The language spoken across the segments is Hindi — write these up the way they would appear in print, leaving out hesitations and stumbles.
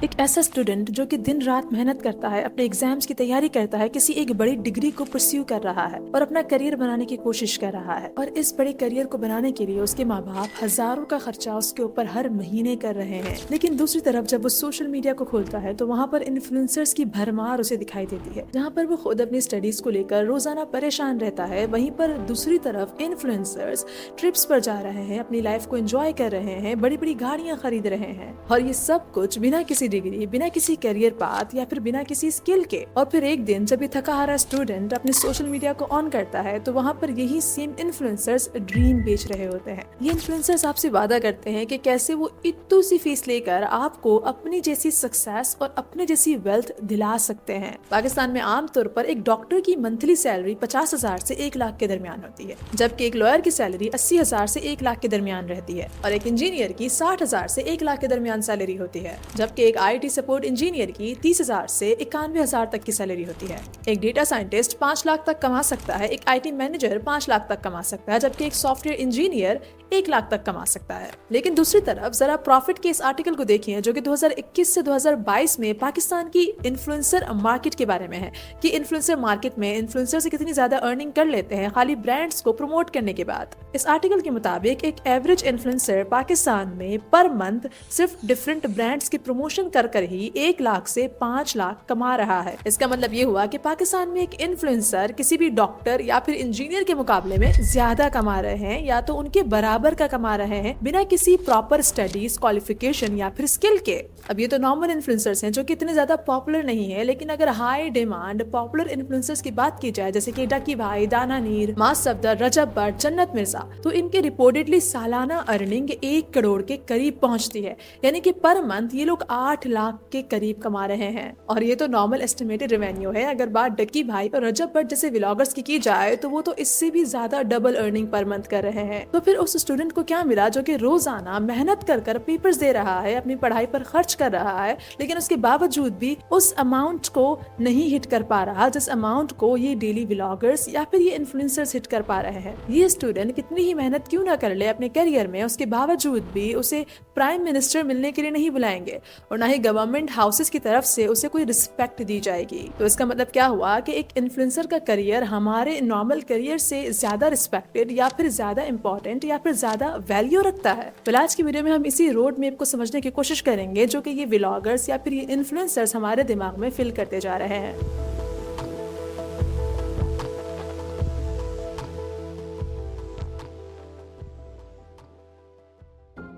एक ऐसा स्टूडेंट जो कि दिन रात मेहनत करता है, अपने एग्जाम्स की तैयारी करता है, किसी एक बड़ी डिग्री को परस्यू कर रहा है और अपना करियर बनाने की कोशिश कर रहा है। और इस बड़े करियर को बनाने के लिए उसके माँ बाप हजारों का खर्चा उसके ऊपर हर महीने कर रहे हैं। लेकिन दूसरी तरफ जब वो सोशल मीडिया को खोलता है तो वहाँ पर इन्फ्लुएंसर्स की भरमार उसे दिखाई देती है, जहाँ पर वो खुद अपनी स्टडीज को लेकर रोजाना परेशान रहता है। वहीं पर दूसरी तरफ इन्फ्लुएंसर्स ट्रिप्स पर जा रहे हैं, अपनी लाइफ को एंजॉय कर रहे हैं, बड़ी बड़ी गाड़ियां खरीद रहे हैं, और ये सब कुछ बिना किसी डिग्री, बिना किसी करियर पाथ या फिर बिना किसी स्किल के। और फिर एक दिन जब ये थका हारा स्टूडेंट अपने सोशल मीडिया को ऑन करता है तो वहाँ पर यही सेम इन्फ्लुएंसर्स ड्रीम बेच रहे होते हैं। ये इन्फ्लुएंसर्स आपसे वादा करते हैं कि कैसे वो इतनी सी फीस लेकर आपको अपनी जैसी सक्सेस और अपने जैसी वेल्थ दिला सकते हैं। पाकिस्तान में आमतौर पर एक डॉक्टर की मंथली सैलरी 50,000 से 1 लाख के दरमियान होती है, जबकि एक लॉयर की सैलरी 80,000 से 1 लाख के दरमियान रहती है, और एक इंजीनियर की 60,000 से 1 लाख के दरमियान सैलरी होती है, जबकि एक IT सपोर्ट इंजीनियर की 30,000 से 91,000 तक की सैलरी होती है। एक डेटा साइंटिस्ट 5 लाख तक कमा सकता है, एक IT मैनेजर 5 लाख तक कमा सकता है, जबकि एक सॉफ्टवेयर इंजीनियर 1 लाख तक कमा सकता है। लेकिन दूसरी तरफ जरा प्रॉफिट के इस आर्टिकल को देखिए जो कि 2021 से 2022 में पाकिस्तान की इन्फ्लुएंसर मार्केट के बारे में है, कि इन्फ्लुएंसर मार्केट में इन्फ्लुएंसर से कितनी ज्यादा अर्निंग कर लेते हैं खाली ब्रांड्स को प्रमोट करने के बाद। इस आर्टिकल के मुताबिक एक एवरेज इन्फ्लुएंसर पाकिस्तान में पर मंथ सिर्फ डिफरेंट ब्रांड्स की प्रमोशन कर कर ही 1 लाख से 5 लाख कमा रहा है। इसका मतलब ये हुआ कि पाकिस्तान में एक इन्फ्लुएंसर किसी भी डॉक्टर या फिर इंजीनियर के मुकाबले में ज्यादा कमा रहे हैं, या तो उनके बराबर का कमा रहे हैं, बिना किसी प्रॉपर स्टडीज, क्वालिफिकेशन या फिर स्किल के। अब ये तो नॉर्मल इन्फ्लुएंसर्स हैं जो कि इतने ज्यादा पॉपुलर नहीं है, लेकिन अगर हाई डिमांड पॉपुलर इन्फ्लुएंसर्स की बात की जाए जैसे कि डकी भाई, दाना नीर, मास सफदर, रजब भट्ट, जन्नत मिर्जा, तो इनके रिपोर्टेडली सालाना अर्निंग 1 करोड़ के करीब पहुंचती है, यानी कि पर मंथ ये लोग 8 लाख के करीब कमा रहे हैं। और ये तो नॉर्मल एस्टिमेटेड रेवेन्यू है। अगर बात डकी भाई और रजब भट्ट जैसे व्लॉगर्स की जाए तो वो तो इससे भी ज्यादा डबल अर्निंग पर मंथ कर रहे हैं। तो फिर उस स्टूडेंट को क्या मिला जो कि रोजाना मेहनत कर कर पेपर्स दे रहा है, अपनी पढ़ाई पर खर्च कर रहा है, लेकिन उसके बावजूद भी उस अमाउंट को नहीं हिट कर पा रहा जिस अमाउंट को ये डेली व्लॉगर्स या फिर ये इन्फ्लुएंसर्स हिट कर पा रहे हैं। ये स्टूडेंट कितनी ही मेहनत क्यों ना कर ले अपने करियर में, उसके बावजूद भी उसे प्राइम मिनिस्टर मिलने के लिए नहीं बुलाएंगे और ना ही गवर्नमेंट हाउसेस की तरफ से उसे कोई रिस्पेक्ट दी जाएगी। तो इसका मतलब क्या हुआ कि एक इन्फ्लुएंसर का करियर हमारे नॉर्मल करियर से ज्यादा रिस्पेक्टेड या फिर ज्यादा इंपॉर्टेंट या फिर ज्यादा वैल्यू रखता है। तो आज की वीडियो में हम इसी रोड मैप को समझने की कोशिश करेंगे जो कि ये व्लॉगर्स या फिर ये इन्फ्लुएंसर्स हमारे दिमाग में फिल करते जा रहे हैं।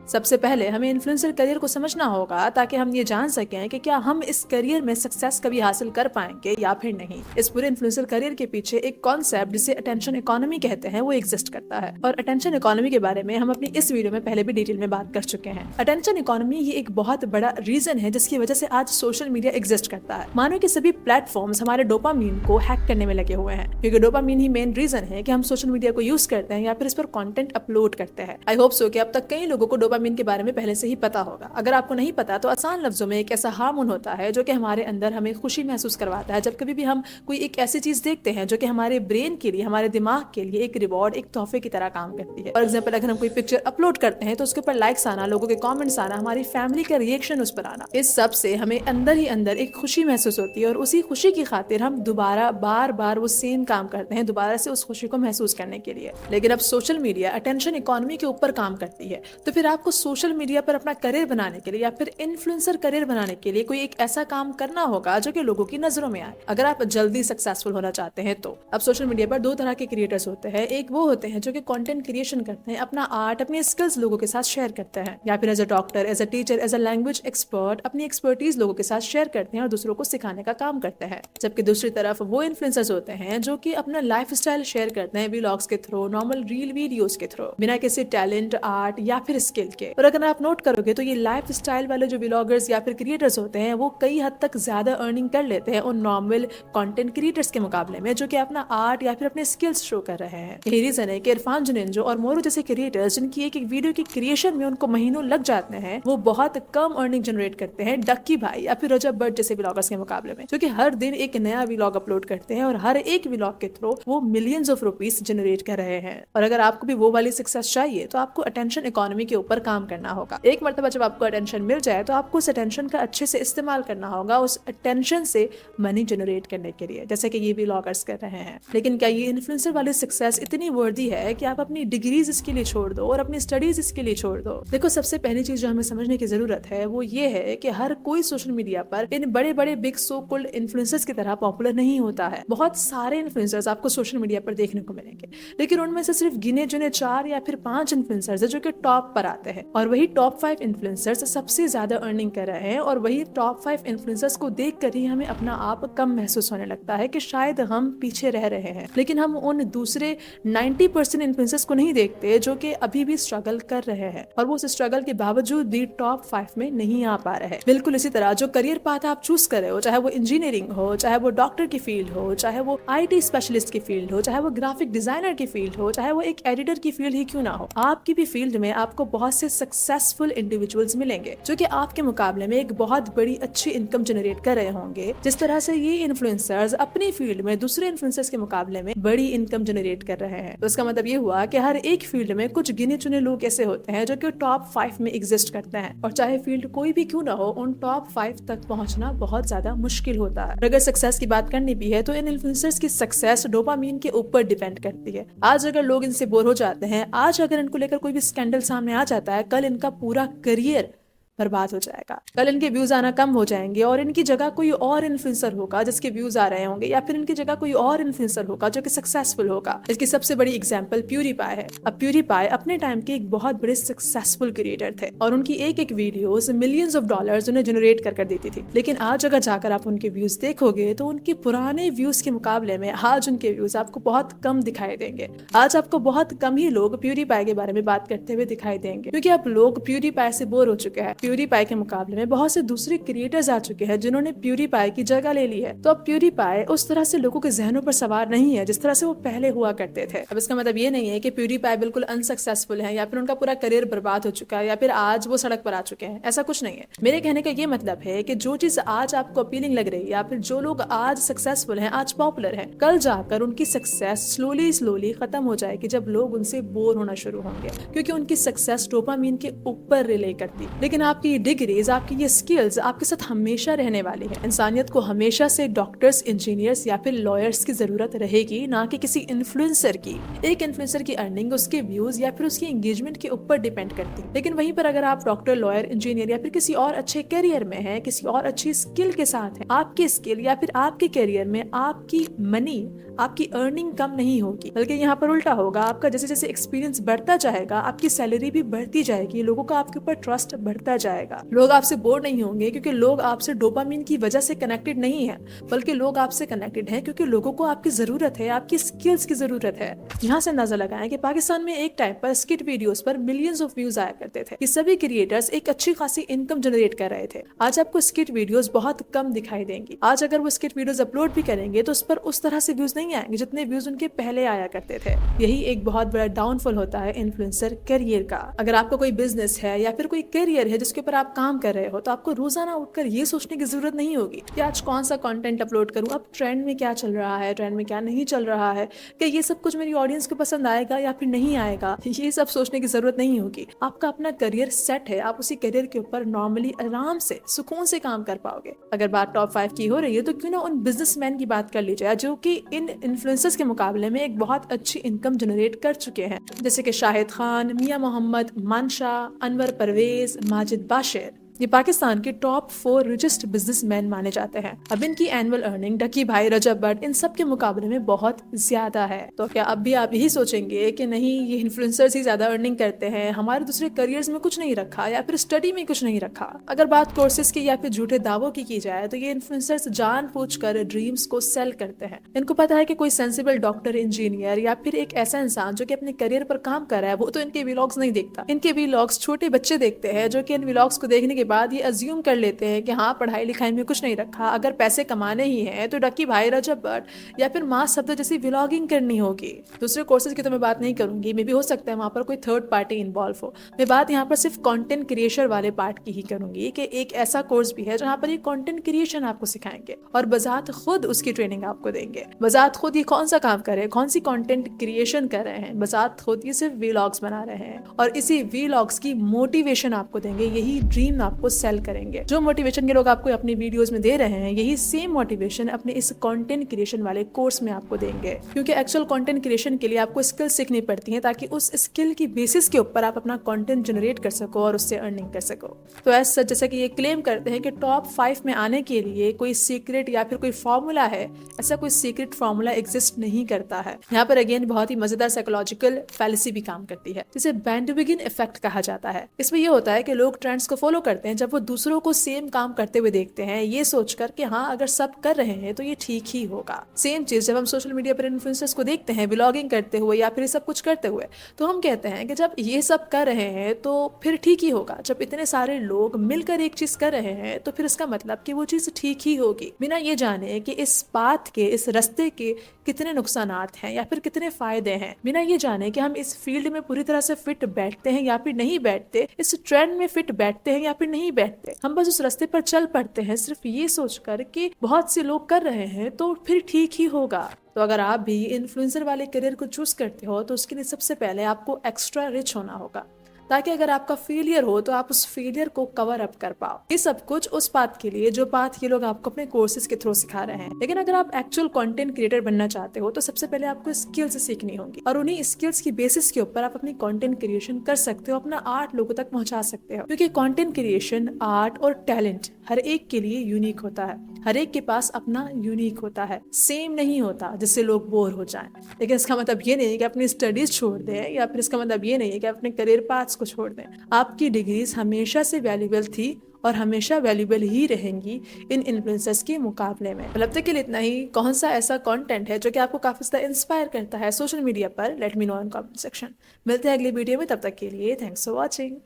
सबसे पहले हमें इन्फ्लुएंसर करियर को समझना होगा ताकि हम ये जान सकें कि क्या हम इस करियर में सक्सेस कभी हासिल कर पाएंगे या फिर नहीं। इस पूरे इन्फ्लुएंसर करियर के पीछे एक कॉन्सेप्ट जिसे अटेंशन इकोनॉमी कहते हैं वो एग्जिस्ट करता है, और अटेंशन इकोनॉमी के बारे में हम अपनी इस वीडियो में पहले भी डिटेल में बात कर चुके हैं। अटेंशन इकोनॉमी ये एक बहुत बड़ा रीजन है जिसकी वजह से आज सोशल मीडिया एग्जिस्ट करता है। मानो कि सभी प्लेटफॉर्म्स हमारे डोपामीन को हैक करने में लगे हुए हैं, क्योंकि डोपामीन ही मेन रीजन है कि हम सोशल मीडिया को यूज करते हैं या फिर इस पर कॉन्टेंट अपलोड करते हैं। आई होप सो कि अब तक कई लोगों को डोपामीन के बारे में पहले से ही पता होगा। अगर आपको नहीं पता तो आसान लफ्जों में एक ऐसा हार्मोन होता है जो कि हमारे अंदर हमें खुशी महसूस करवाता है जब कभी भी हम कोई एक ऐसी चीज देखते हैं जो कि हमारे ब्रेन के लिए, हमारे दिमाग के लिए एक रिवॉर्ड, एक तोहफे की तरह काम करती है। फॉर एग्जांपल, अगर हम कोई पिक्चर अपलोड करते हैं तो उसके ऊपर लाइक्स आना, लोगों के कमेंट्स आना, हमारी फैमिली का रिएक्शन उस पर आना, इस सब से हमें अंदर ही अंदर एक खुशी महसूस होती है, और उसी खुशी की खातिर हम दोबारा बार बार वो सेम काम करते हैं दोबारा से उस खुशी को महसूस करने के लिए। लेकिन अब सोशल मीडिया अटेंशन इकोनॉमी के ऊपर काम करती है, तो फिर आपको सोशल मीडिया पर अपना करियर बनाने के लिए या फिर इन्फ्लुएंसर करियर बनाने के लिए कोई एक ऐसा काम करना होगा जो कि लोगों की नजरों में आए। अगर आप जल्दी सक्सेसफुल होना चाहते हैं तो अब सोशल मीडिया पर 2 तरह के क्रिएटर्स होते हैं। एक वो होते हैं जो कि कंटेंट क्रिएशन करते हैं, अपना आर्ट, अपनी स्किल्स लोगों के साथ शेयर करते हैं, या फिर as a doctor, as a teacher, as a language expert अपनी एक्सपर्टीज लोगों के साथ शेयर करते हैं और दूसरों को सिखाने का काम करते हैं। जबकि दूसरी तरफ वो इन्फ्लुएंसर्स होते हैं जो कि अपना लाइफ स्टाइल शेयर करते हैं व्लॉग्स के थ्रू, नॉर्मल रील वीडियोस के थ्रू, बिना किसी टैलेंट, आर्ट या फिर स्किल के। और अगर आप नोट करोगे तो ये लाइफ स्टाइल वाले जो व्लॉगर्स या फिर क्रिएटर्स होते हैं वो कई हद तक ज्यादा अर्निंग कर लेते हैं उन नॉर्मल कंटेंट क्रिएटर्स के मुकाबले में जो कि अपना आर्ट या फिर अपने स्किल्स शो कर रहे हैं। यही रीजन है कि इरफान जुनेजो और मोरू जैसे क्रिएटर्स जिनकी एक वीडियो की क्रिएशन में उनको महीनों लग जाते हैं, वो बहुत कम अर्निंग जनरेट करते हैं डक्की भाई या फिर रजब भट्ट जैसे व्लॉगर्स के मुकाबले में, जो कि हर दिन एक नया व्लॉग अपलोड करते हैं और हर एक व्लॉग के थ्रू वो मिलियंस ऑफ रुपीस जनरेट कर रहे हैं। और अगर आपको भी वो वाली सक्सेस चाहिए तो आपको अटेंशन इकोनॉमी के ऊपर काम करना होगा। एक मरतबा जब आपको अटेंशन मिल जाए तो आपको उस अटेंशन का अच्छे से इस्तेमाल करना होगा, उस अटेंशन से मनी जनरेट करने के लिए, जैसे कि ये व्लॉगर्स कर रहे हैं। लेकिन क्या ये इन्फ्लुएंसर वाली सक्सेस इतनी वर्दी है कि आप अपनी डिग्रीज इसके लिए छोड़ दो और अपनी स्टडीज इसके लिए छोड़ दो? देखो, सबसे पहली चीज जो हमें समझने की जरूरत है वो ये है कि हर कोई सोशल मीडिया पर इन बड़े बड़े बिग सो कॉल्ड इन्फ्लुएंसर्स की तरह पॉपुलर नहीं होता है। बहुत सारे इन्फ्लुएंसर्स आपको सोशल मीडिया पर देखने को मिलेंगे, लेकिन उनमें से सिर्फ गिने चुने 4 या फिर 5 इन्फ्लुएंसर्स है जो कि टॉप पर आते हैं, और वही टॉप 5 इन्फ्लुएंसर्स सबसे ज्यादा अर्निंग कर रहे हैं। और वही टॉप 5 इन्फ्लुएंसर्स को देख कर ही हमें अपना आप कम महसूस होने लगता है कि शायद हम पीछे रह रहे हैं। लेकिन हम उन दूसरे 90% इन्फ्लुएंसर्स को नहीं देखते जो कि अभी भी स्ट्रगल कर रहे हैं, और वो उस स्ट्रगल के बावजूद भी टॉप 5 में नहीं आ पा रहे हैं। बिल्कुल इसी तरह जो करियर पाथ आप चूज कर रहे हो, चाहे वो इंजीनियरिंग हो, चाहे वो डॉक्टर की फील्ड हो, चाहे वो IT स्पेशलिस्ट की फील्ड हो, चाहे वो ग्राफिक डिजाइनर की फील्ड हो, चाहे वो एक एडिटर की फील्ड ही क्यों ना हो, आपकी भी फील्ड में आपको बहुत से सक्सेसफुल इंडिविजुअल्स मिलेंगे जो कि आपके मुकाबले में एक बहुत बड़ी अच्छी इनकम जनरेट कर रहे होंगे। जिस तरह से ये इन्फ्लुएंसर्स अपनी फील्ड में दूसरे इन्फ्लुएंसर्स के मुकाबले में बड़ी इनकम जनरेट कर रहे हैं, तो इसका मतलब ये हुआ कि हर एक फील्ड में कुछ गिने चुने लोग ऐसे होते हैं जो कि टॉप 5 में एग्जिस्ट करते हैं, और चाहे फील्ड कोई भी क्यों ना हो, उन टॉप 5 तक पहुंचना बहुत ज्यादा मुश्किल होता है। अगर सक्सेस की बात करनी भी है तो इन इन्फ्लुएंसर्स की सक्सेस डोपामीन के ऊपर डिपेंड करती है। आज अगर लोग इनसे बोर हो जाते हैं, आज अगर इनको लेकर कोई भी स्कैंडल सामने आ जाता है, कल इनका पूरा करियर बर्बाद हो जाएगा। कल इनके व्यूज आना कम हो जाएंगे और इनकी जगह कोई और इन्फ्लुएंसर होगा जिसके व्यूज आ रहे होंगे, या फिर इनकी जगह कोई और इन्फ्लुएंसर होगा जो कि सक्सेसफुल होगा। इसकी सबसे बड़ी एग्जांपल प्यूरीपाई है। अब प्यूरीपाई अपने टाइम के एक बहुत बड़े सक्सेसफुल क्रिएटर थे और उनकी एक एक वीडियोस मिलियंस ऑफ डॉलर्स उन्हें जनरेट कर देती थी। लेकिन आज अगर जाकर आप उनके व्यूज देखोगे तो उनके पुराने व्यूज के मुकाबले में आज उनके व्यूज आपको बहुत कम दिखाई देंगे। आज आपको बहुत कम ही लोग प्यूरीपाई के बारे में बात करते हुए दिखाई देंगे, क्योंकि अब लोग प्यूरीपाई से बोर हो चुके हैं। प्यूरीपाई के मुकाबले में बहुत से दूसरे क्रिएटर्स आ चुके हैं जिन्होंने प्यूरीपाई की जगह ले ली है। तो अब प्यूरीपाई उस तरह से लोगों के जहनों पर सवार नहीं है जिस तरह से वो पहले हुआ करते थे। अब इसका मतलब ये नहीं है कि प्यूरीपाई बिल्कुल अनसक्सेसफुल है या फिर उनका पूरा करियर बर्बाद हो चुका है या फिर आज वो सड़क पर आ चुके हैं, ऐसा कुछ नहीं है। मेरे कहने का ये मतलब है कि जो चीज आज आपको अपीलिंग लग रही है या फिर जो लोग आज सक्सेसफुल हैं, आज पॉपुलर हैं, कल जाकर उनकी सक्सेस स्लोली स्लोली खत्म हो जाएगी जब लोग उनसे बोर होना शुरू होंगे, क्योंकि उनकी सक्सेस डोपामीन के ऊपर रिले करती। लेकिन आपकी डिग्रीज, आपकी ये स्किल्स आपके साथ हमेशा रहने वाली है। इंसानियत को हमेशा से डॉक्टर्स, इंजीनियर्स या फिर लॉयर्स की जरूरत रहेगी, ना कि किसी इन्फ्लुएंसर की। एक इन्फ्लुएंसर की अर्निंग उसके व्यूज या फिर उसकी एंगेजमेंट के ऊपर डिपेंड करती है। लेकिन वहीं पर अगर आप डॉक्टर, लॉयर, इंजीनियर या फिर किसी और अच्छे करियर में हैं, किसी और अच्छी स्किल के साथ हैं, आपकी स्किल या फिर आपके करियर में आपकी मनी, आपकी अर्निंग कम नहीं होगी, बल्कि यहाँ पर उल्टा होगा। आपका जैसे जैसे एक्सपीरियंस बढ़ता जाएगा, आपकी सैलरी भी बढ़ती जाएगी, लोगों का आपके ऊपर ट्रस्ट बढ़ता जाएगा। लोग आपसे बोर नहीं होंगे क्योंकि लोग आपसे डोपामिन की वजह से कनेक्टेड नहीं है, बल्कि लोग आपसे कनेक्टेड हैं क्योंकि लोगों को आपकी जरूरत है, आपकी स्किल्स की जरूरत है। यहाँ से अंदाजा लगाएं कि पाकिस्तान में एक टाइम पर स्किट वीडियोस पर मिलियंस ऑफ व्यूज आया करते थे। ये सभी क्रिएटर्स एक अच्छी खासी इनकम जनरेट कर रहे थे। आज आपको स्किट वीडियोस बहुत कम दिखाई देंगी। आज अगर वो स्किट वीडियोस अपलोड भी करेंगे तो उस पर उस तरह से व्यूज नहीं आएंगे जितने व्यूज उनके पहले आया करते थे। यही एक बहुत बड़ा डाउनफॉल होता है इन्फ्लुएंसर करियर का। अगर आपका कोई बिजनेस है या फिर कोई करियर है जिसके ऊपर आप काम कर रहे हो, तो आपको रोजाना उठकर ये सोचने की जरूरत नहीं होगी कि आज कौन सा कंटेंट अपलोड करूं, अब ट्रेंड में क्या चल रहा है, ट्रेंड में क्या नहीं चल रहा है, कि ये सब कुछ मेरी ऑडियंस को पसंद आएगा या फिर नहीं आएगा। ये सब सोचने की जरूरत नहीं होगी। आपका अपना करियर सेट है, आप उसी करियर के ऊपर नॉर्मली आराम से सुकून से काम कर पाओगे। अगर बात टॉप 5 की हो रही है तो क्यों ना उन बिजनेसमैन की बात कर ली जाए जो कि इन इन्फ्लुएंसर्स के मुकाबले में एक बहुत अच्छी इनकम जनरेट कर चुके हैं, जैसे कि शाहिद खान, मियां मोहम्मद, मानशा, अनवर परवेज, माजिद बाशिर। ये पाकिस्तान के टॉप 4 रिचेस्ट बिजनेसमैन माने जाते हैं। अब इनकी एनुअल अर्निंग डकी भाई, रजब भट्ट, इन सब के मुकाबले में बहुत ज्यादा है। तो क्या अब भी आप यही सोचेंगे कि नहीं, ये इन्फ्लुएंसर्स ही ज्यादा अर्निंग करते हैं, हमारे दूसरे करियर्स में कुछ नहीं रखा या फिर स्टडी में कुछ नहीं रखा? अगर बात कोर्सेज की या फिर झूठे दावों की जाए तो ये इन्फ्लुएंसर्स जानबूझकर ड्रीम्स को सेल करते हैं। इनको पता है कि कोई सेंसिबल डॉक्टर, इंजीनियर या फिर एक ऐसा इंसान जो कि अपने करियर पर काम कर रहा है, वो तो इनके व्लॉग्स नहीं देखता। इनके व्लॉग्स छोटे बच्चे देखते हैं जो कि इन व्लॉग्स को देखने के बाद ये अज्यूम कर लेते हैं कि हाँ पढ़ाई लिखाई में कुछ नहीं रखा, अगर पैसे कमाने ही हैं तो डक्की भाई रजब भट्ट या फिर मास शब्द जैसी व्लॉगिंग करनी होगी। दूसरे कोर्सेज की तो मैं बात नहीं करूंगी, मे भी हो सकता है वहाँ पर कोई थर्ड पार्टी इन्वॉल्व हो। मैं बात यहाँ पर सिर्फ कंटेंट क्रिएशन वाले पार्ट की ही करूंगी कि एक ऐसा कोर्स भी है जहाँ पर ये कंटेंट क्रिएशन आपको सिखाएंगे और बजात खुद उसकी ट्रेनिंग आपको देंगे। बजात खुद ये कौन सा काम कर रहे हैं, कौन सी कंटेंट क्रिएशन कर रहे हैं, बजात खुद ये सिर्फ वीलॉग्स बना रहे हैं और इसी वीलॉग्स की मोटिवेशन आपको देंगे, यही ड्रीम आपको सेल करेंगे। जो मोटिवेशन के लोग आपको अपनी वीडियोस में दे रहे हैं यही सेम मोटिवेशन अपने इस कंटेंट क्रिएशन वाले कोर्स में आपको देंगे, क्योंकि एक्चुअल कंटेंट क्रिएशन के लिए आपको स्किल सीखनी पड़ती है ताकि उस स्किल की बेसिस के ऊपर आप अपना कंटेंट जनरेट कर सको और उससे अर्निंग कर सको। तो ऐसा जैसा कि ये क्लेम करते हैं कि टॉप 5 में आने के लिए कोई सीक्रेट या फिर कोई फॉर्मूला है, ऐसा कोई सीक्रेट फॉर्मूला एग्जिस्ट नहीं करता है। यहाँ पर अगेन बहुत ही मजेदार साइकोलॉजिकल फैलेसी भी काम करती है जिसे बैंडविगन इफेक्ट कहा जाता है। इसमें यह होता है कि लोग ट्रेंड्स को फॉलो करते हैं जब वो दूसरों को सेम काम करते हुए देखते हैं, ये सोचकर कि हाँ अगर सब कर रहे हैं तो ये ठीक ही होगा। सेम चीज जब हम सोशल मीडिया पर इन्फ्लुएंसर्स को देखते हैं व्लॉगिंग करते हुए या फिर सब कुछ करते हुए, तो हम कहते हैं कि जब ये सब कर रहे हैं तो फिर ठीक ही होगा। जब इतने सारे लोग मिलकर एक चीज कर रहे हैं तो फिर इसका मतलब कि वो चीज ठीक ही होगी, बिना ये जाने कि इस पाथ के, इस रास्ते के कितने नुकसानात हैं या फिर कितने फायदे हैं, बिना ये जाने कि हम इस फील्ड में पूरी तरह से फिट बैठते हैं या फिर नहीं बैठते, इस ट्रेंड में फिट बैठते हैं या फिर नहीं बैठते। हम बस उस रास्ते पर चल पड़ते हैं सिर्फ ये सोचकर कि बहुत से लोग कर रहे हैं तो फिर ठीक ही होगा। तो अगर आप भी इन्फ्लुएंसर वाले करियर को चूज करते हो तो उसके लिए सबसे पहले आपको एक्स्ट्रा रिच होना होगा, ताकि अगर आपका फेलियर हो तो आप उस फेलियर को कवर अप कर पाओ। ये सब कुछ उस बात के लिए जो बात ये लोग आपको अपने कोर्सेज के थ्रू सिखा रहे हैं। लेकिन अगर आप एक्चुअल कंटेंट क्रिएटर बनना चाहते हो तो सबसे पहले आपको स्किल्स सीखनी होगी और उन्हीं स्किल्स की बेसिस के ऊपर आप अपनी कंटेंट क्रिएशन कर सकते हो, अपना आर्ट लोगों तक पहुंचा सकते हो। क्योंकि कंटेंट क्रिएशन, आर्ट और टैलेंट हर एक के लिए यूनिक होता है, हर एक के पास अपना यूनिक होता है, सेम नहीं होता जिससे लोग बोर हो जाएं। लेकिन इसका मतलब ये नहीं है कि अपनी स्टडीज छोड़ दें या फिर इसका मतलब ये नहीं है कि अपने करियर पाथ्स को छोड़ दें। आपकी डिग्रीज हमेशा से वैल्यूएबल थी और हमेशा वैल्यूएबल ही रहेंगी इन इन्फ्लुएंसर्स के मुकाबले में। अब तक के लिए इतना ही। कौन सा ऐसा कंटेंट है जो कि आपको काफी ज्यादा इंस्पायर करता है सोशल मीडिया पर, let me know in comment section. मिलते हैं अगली वीडियो में, तब तक के लिए थैंक्स फॉर वॉचिंग।